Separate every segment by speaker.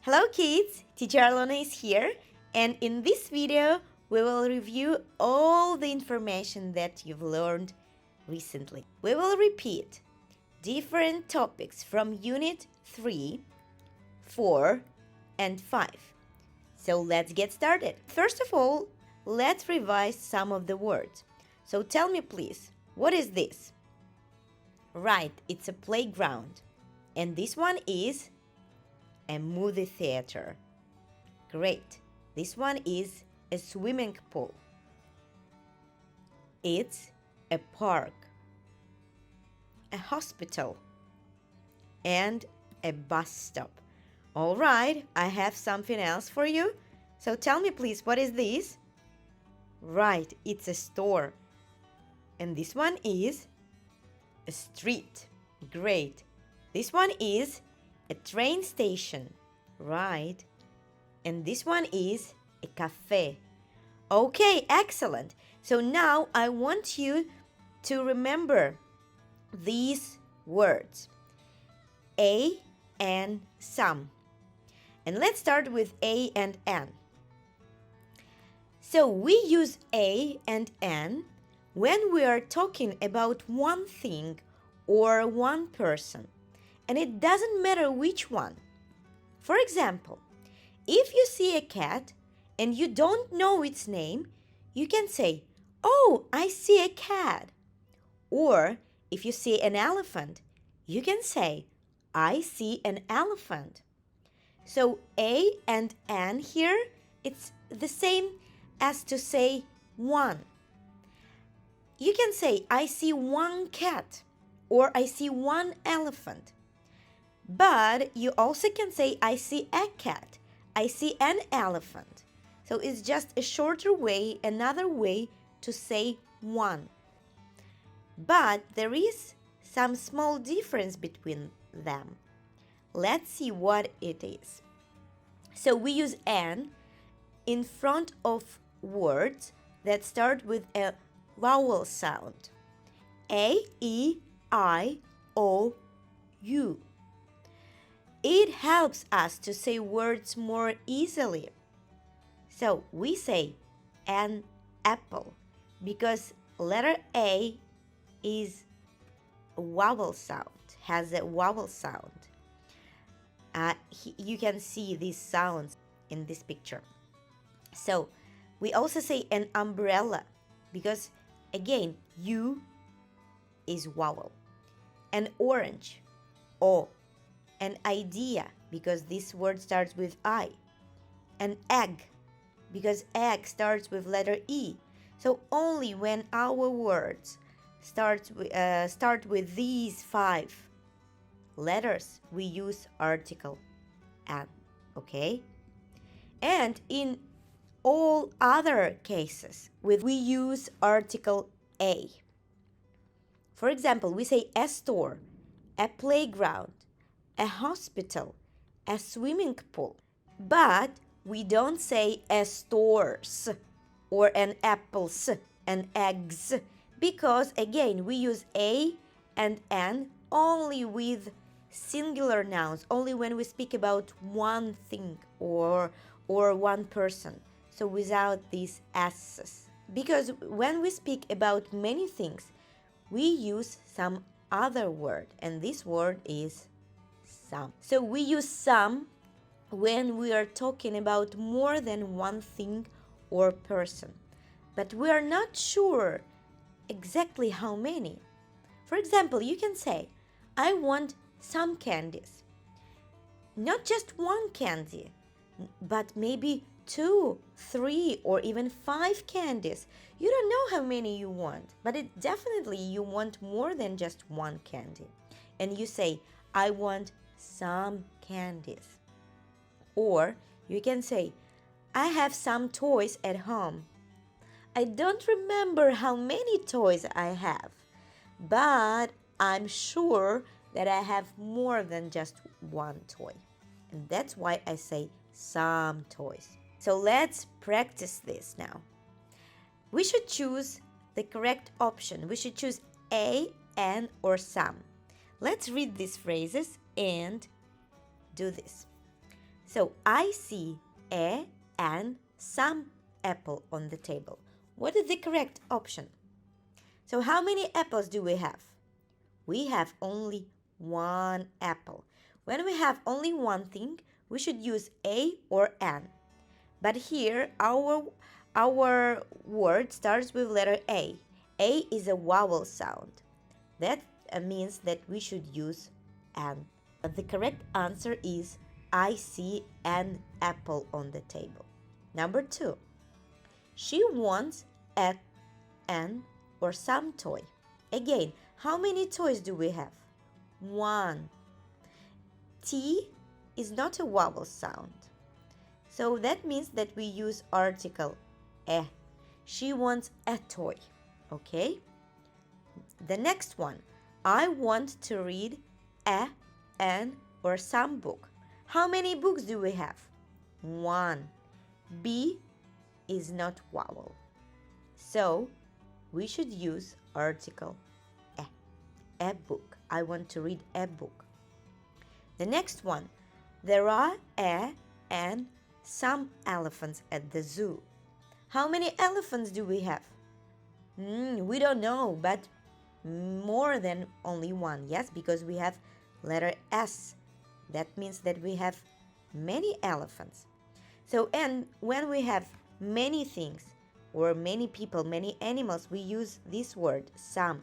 Speaker 1: Hello kids, Teacher Alona is here, and in this video we will review all the information that you've learned recently. We will repeat different topics from Unit 3, 4, and 5. So let's get started. First of all, let's revise some of the words. So tell me please, what is this? Right, it's a playground. And this one is a movie theater. Great. This one is a swimming pool. It's a park, a hospital, and a bus stop. All right, I have something else for you. So tell me please, what is this? Right, it's a store. And this one is a street. Great. This one is a train station. Right. And this one is a cafe. Okay, excellent. So now I want you to remember these words. A and some. And let's start with A and N. So we use A and N when we are talking about one thing or one person. And it doesn't matter which one. For example, if you see a cat and you don't know its name, you can say, "Oh, I see a cat." Or if you see an elephant, you can say, "I see an elephant." So A and N here, it's the same as to say one. You can say, "I see one cat," or "I see one elephant." But you also can say, "I see a cat," "I see an elephant." So it's just a shorter way, another way to say one. But there is some small difference between them. Let's see what it is. So we use an in front of words that start with a vowel sound. A, E, I, O, U. It helps us to say words more easily. So we say an apple because letter A is a vowel sound, has a vowel sound. You can see these sounds in this picture. So we also say an umbrella because again, U is vowel. An orange, O. An idea, because this word starts with I. An egg, because egg starts with letter E. So only when our words start with these 5 letters, we use article an, okay? And in all other cases, we use article a. For example, we say a store, a playground, a hospital, a swimming pool. But we don't say a stores or an apples and eggs because again we use a and an only with singular nouns, only when we speak about one thing or one person. So without these s's. Because when we speak about many things, we use some other word, and this word is some. So we use some when we are talking about more than one thing or person, but we are not sure exactly how many. For example, you can say, "I want some candies." Not just one candy, but maybe 2, 3, or even 5 candies. You don't know how many you want, but it definitely you want more than just one candy. And you say, "I want some candies." Or you can say, "I have some toys at home." I don't remember how many toys I have, but I'm sure that I have more than just one toy. And that's why I say some toys. So let's practice this now. We should choose the correct option. We should choose a, an, or some. Let's read these phrases and do this. So I see a and some apple on the table. What is the correct option? So how many apples do we have? We have only one apple. When we have only one thing, we should use a or an. But here our word starts with letter A. A is a vowel sound. That means that we should use an. But the correct answer is I see an apple on the table. Number 2. She wants an or some toy. Again, how many toys do we have? One. T is not a vowel sound. So that means that we use article e. She wants a toy. Okay? The next one. I want to read an or some book. How many books do we have? One. B is not vowel. So we should use article e. A book. I want to read a book. The next one. There are and some elephants at the zoo. How many elephants do we have? We don't know, but more than only one. Yes, because we have letter S. That means that we have many elephants. So, and when we have many things or many people, many animals, we use this word, some.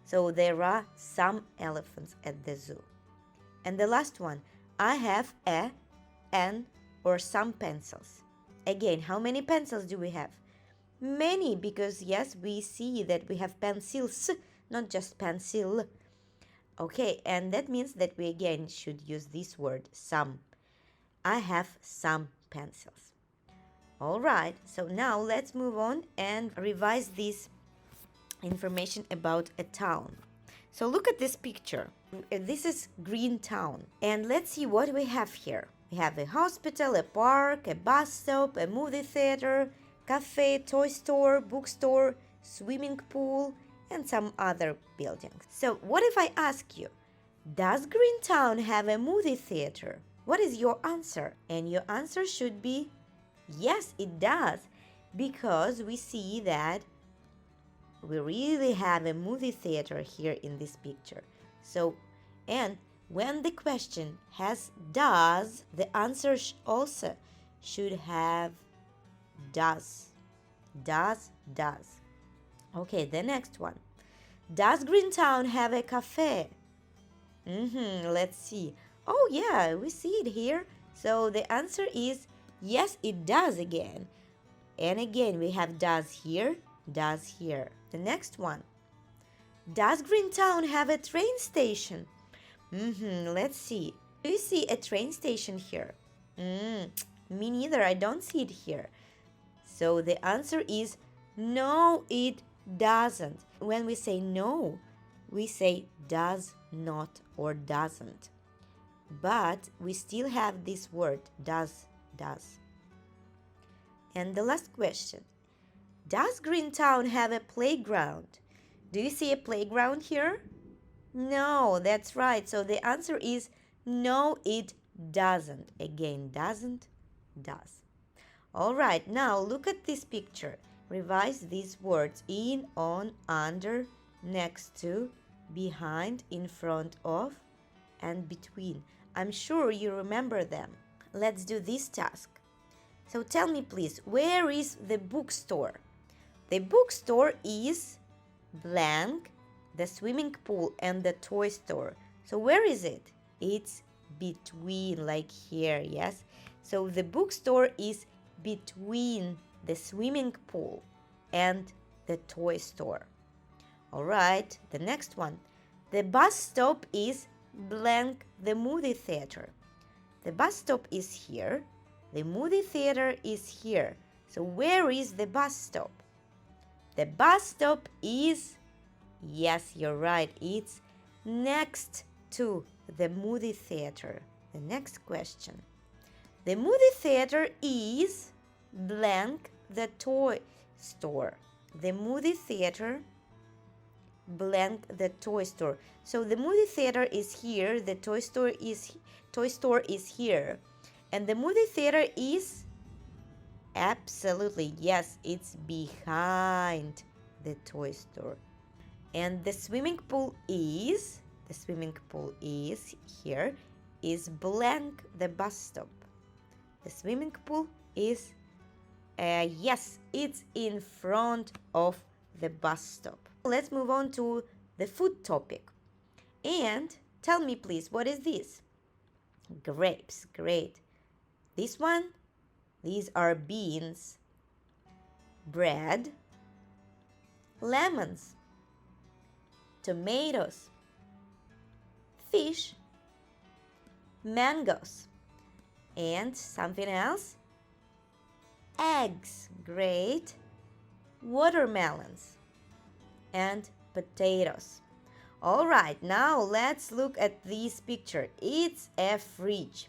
Speaker 1: So there are some elephants at the zoo. And the last one, I have an or some pencils. Again, how many pencils do we have? Many, because yes, we see that we have pencils, not just pencil. Okay, and that means that we again should use this word, some. I have some pencils. All right, so now let's move on and revise this information about a town. So look at this picture. This is Green Town. And let's see what we have here. We have a hospital, a park, a bus stop, a movie theater, cafe, toy store, bookstore, swimming pool, and some other buildings. So what if I ask you, does Green Town have a movie theater? What is your answer? And your answer should be, yes, it does, because we see that we really have a movie theater here in this picture. So, and when the question has does, the answer also should have does. Does. Okay, the next one. Does Greentown have a cafe? Let's see. Oh yeah, we see it here. So the answer is yes, it does again. And again, we have does here, does here. The next one. Does Greentown have a train station? Let's see. Do you see a train station here? Me neither. I don't see it here. So the answer is no, it doesn't. When we say no, we say does not or doesn't. But we still have this word, does. And the last question. Does Greentown have a playground? Do you see a playground here? No, that's right. So the answer is no, it doesn't. Again, doesn't, does. All right, now look at this picture. Revise these words in, on, under, next to, behind, in front of, and between. I'm sure you remember them. Let's do this task. So tell me please, where is the bookstore? The bookstore is blank, the swimming pool and the toy store. So where is it? It's between, like here, yes? So the bookstore is between the swimming pool and the toy store. All right, the next one. The bus stop is blank, the movie theater. The bus stop is here. The movie theater is here. So where is the bus stop? The bus stop is, yes, you're right, it's next to the movie theater. The next question. The movie theater is blank, the toy store. The movie theater blank, the toy store. So the movie theater is here, the toy store is here. And the movie theater is? Absolutely, yes, it's behind the toy store. And the swimming pool is? The swimming pool is here, is blank the bus stop. The swimming pool is, yes, it's in front of the bus stop. Let's move on to the food topic. And tell me, please, what is this? Grapes, great. This one? These are beans. Bread. Lemons. Tomatoes. Fish. Mangoes. And something else? Eggs, great. Watermelons. And potatoes. All right, now let's look at this picture. It's a fridge.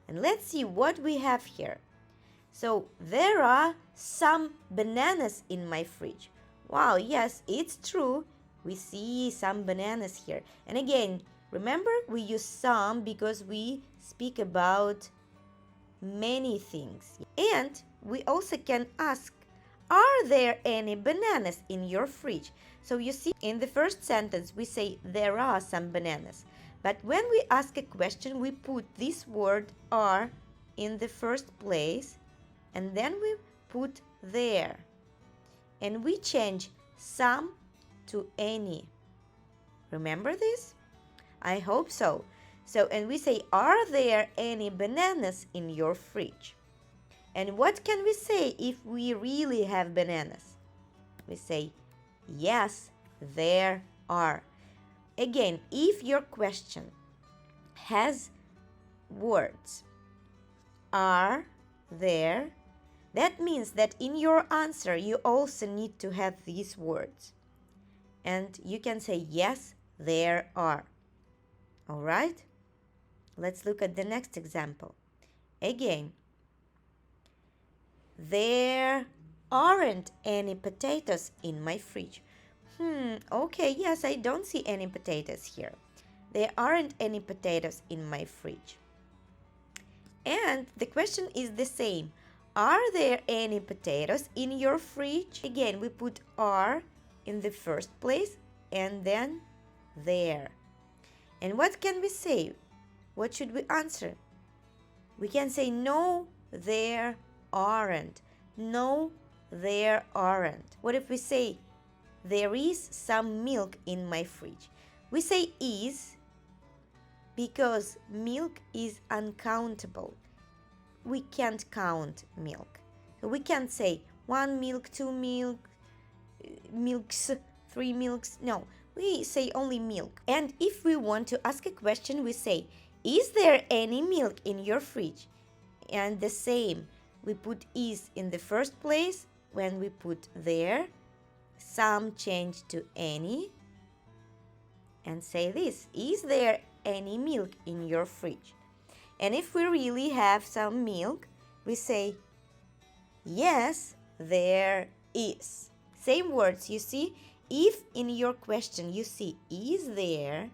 Speaker 1: And let's see what we have here. So there are some bananas in my fridge. Wow, yes, it's true. We see some bananas here. And again, remember we use some because we speak about many things. And we also can ask, are there any bananas in your fridge? So you see, in the first sentence, we say there are some bananas. But when we ask a question, we put this word are in the first place, and then we put there. And we change some to any. Remember this? I hope so. And we say, are there any bananas in your fridge? And what can we say if we really have bananas? We say, yes, there are. Again, if your question has words, are there, that means that in your answer you also need to have these words. And you can say, yes, there are. All right? Let's look at the next example. Again, there aren't any potatoes in my fridge. Okay, yes, I don't see any potatoes here. There aren't any potatoes in my fridge. And the question is the same. Are there any potatoes in your fridge? Again, we put are in the first place and then there. And what can we say? What should we answer? We can say, no, there aren't. No, there aren't. What if we say, there is some milk in my fridge? We say is because milk is uncountable. We can't count milk. So we can't say 1 milk, 2 milk, milks, 3 milks. No, we say only milk. And if we want to ask a question, we say, is there any milk in your fridge? And the same, we put is in the first place. When we put there, some change to any. And say this, is there any milk in your fridge? And if we really have some milk, we say, yes, there is. Same words, you see. If in your question you see is there,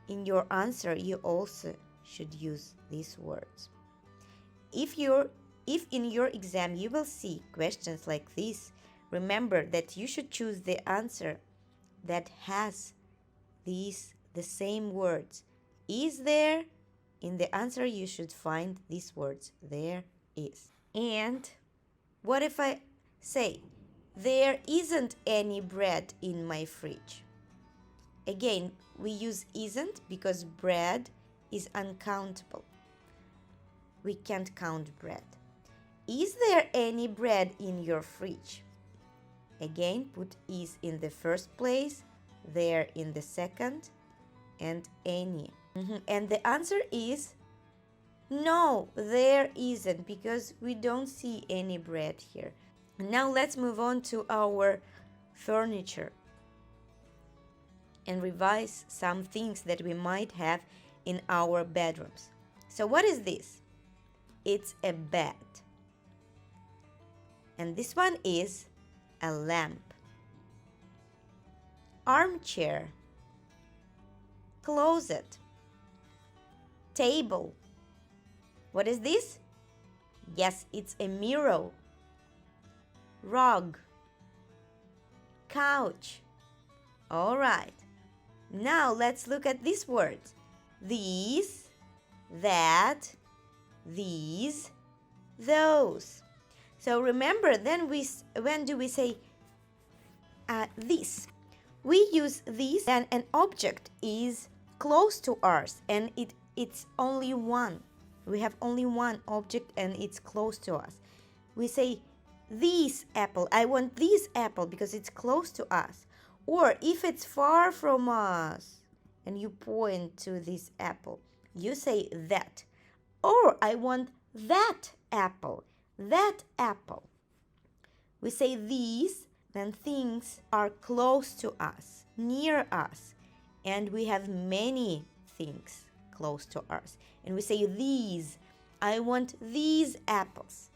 Speaker 1: in your answer you also should use these words. If in your exam you will see questions like this, remember that you should choose the answer that has the same words. Is there? In the answer you should find these words, there is. And what if I say, there isn't any bread in my fridge? Again, we use isn't because bread is uncountable. We can't count bread. Is there any bread in your fridge? Again, put is in the first place, there in the second, and any. And the answer is no, there isn't, because we don't see any bread here. Now let's move on to our furniture and revise some things that we might have in our bedrooms. So what is this? It's a bed. And this one is a lamp. Armchair. Closet. Table. What is this? Yes, it's a mirror, rug, couch. All right. Now let's look at these words. These, that, these, those. So remember, then when do we say this? We use this when an object is close to ours and it's only one. We have only one object and it's close to us. We say this apple. I want this apple because it's close to us. Or if it's far from us and you point to this apple, you say that. Or I want that apple. That apple. We say these when things are close to us, near us, and we have many things close to us. And we say these. I want these apples.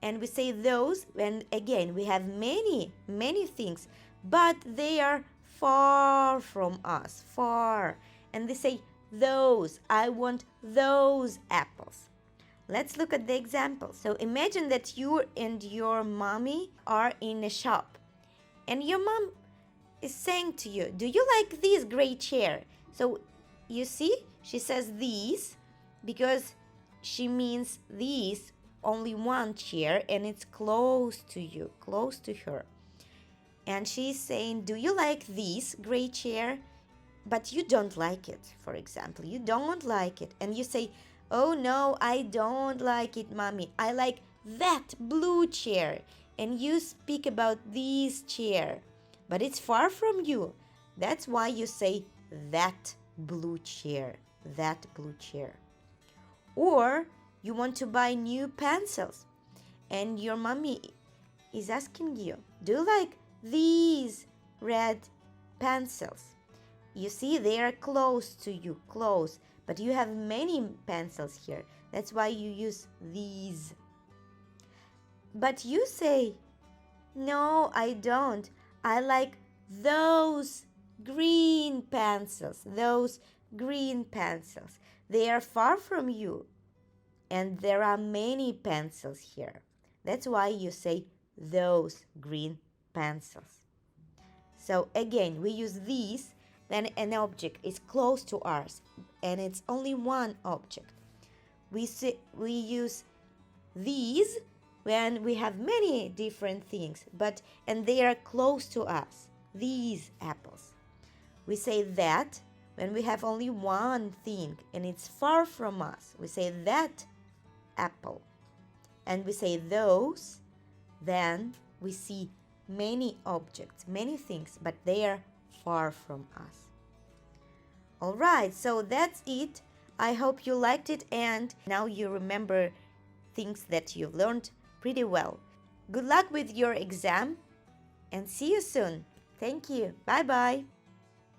Speaker 1: And we say those when, again, we have many things, but they are far from us, far. And they say those. I want those apples. Let's look at the example. So imagine that you and your mommy are in a shop, and your mom is saying to you, do you like this gray chair? So you see, she says these because she means these, only one chair, and it's close to you, close to her. And she's saying, do you like this gray chair? But you don't like it, for example. You don't like it. And you say, oh no, I don't like it, mommy. I like that blue chair. And you speak about this chair. But it's far from you. That's why you say that blue chair. That blue chair. Or you want to buy new pencils. And your mommy is asking you, do you like these red pencils? You see, they are close to you, close. But you have many pencils here. That's why you use these. But you say, no, I don't. I like those green pencils. Those green pencils. They are far from you. And there are many pencils here. That's why you say those green pencils. So again, we use these. Then an object is close to ours, and it's only one object. We use these when we have many different things, and they are close to us. These apples. We say that when we have only one thing and it's far from us. We say that apple. And we say those, then we see many objects, many things, but they are far from us. All right, so that's it. I hope you liked it and now you remember things that you've learned pretty well. Good luck with your exam and see you soon. Thank you. Bye-bye.